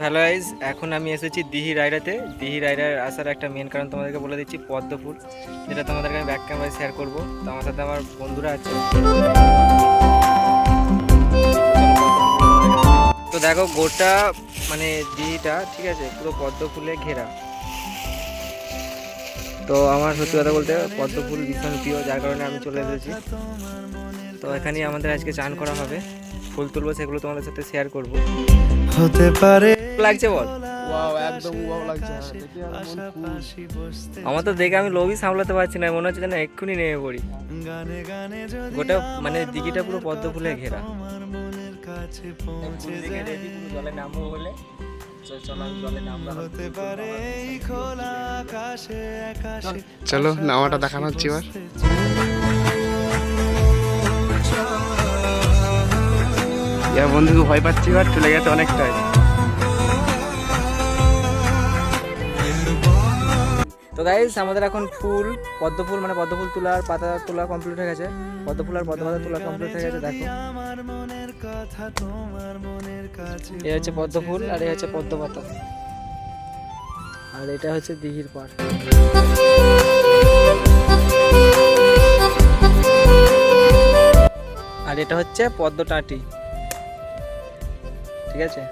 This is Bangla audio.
হ্যালো গাইস, এখন আমি এসেছি দিঘি রায়রাতে। দিঘি রায়রার আসার একটা মেন কারণ তোমাদেরকে বলে দিচ্ছি, পদ্ম ফুল, যেটা তোমাদেরকে আমি ব্যাক ক্যামেরায় শেয়ার করবো। তো আমার সাথে আমার বন্ধুরা আছে। তো দেখো গোটা মানে দিঘিটা, ঠিক আছে, পুরো পদ্ম ফুলে ঘেরা। তো আমার সত্যি কথা বলতে পদ্ম ফুল ভীষণ প্রিয়, যার কারণে আমি চলে এসেছি। তো এখানেই আমাদের আজকে চান করা হবে, ফুল তুলবো, সেগুলো তোমাদের সাথে শেয়ার করবো। হতে পারে লাগছে বল। ওয়াও, একদম ওয়াও লাগছে। আমার তো দেখে আমি লোভই সামলাতে পারছি না, মনে হচ্ছে যেন এক্ষুনি নেমে পড়ি। গোটা মানে দিঘিটা পুরো পদ্ম ফুলে ঘেরা। জলে নামবো বলে চলো নামাটা দেখানো হচ্ছে এবার। বন্ধু ভয় পাচ্ছি, এবার চলে গেছে অনেকটাই। তো গাইস, আমাদের এখন পদ্ম ফুল মানে পদ্ম ফুল তোলার পাতা তোলা কমপ্লিট হয়ে গেছে। পদ্ম ফুল আর পদ্ম পাতা তোলা কমপ্লিট হয়ে গেছে। দেখো, এই হচ্ছে পদ্ম ফুল আর এই হচ্ছে পদ্ম পাতা, আর এটা হচ্ছে দিঘির পাড়। আর এটা হচ্ছে পদ্ম টাঁটি, ঠিক আছে।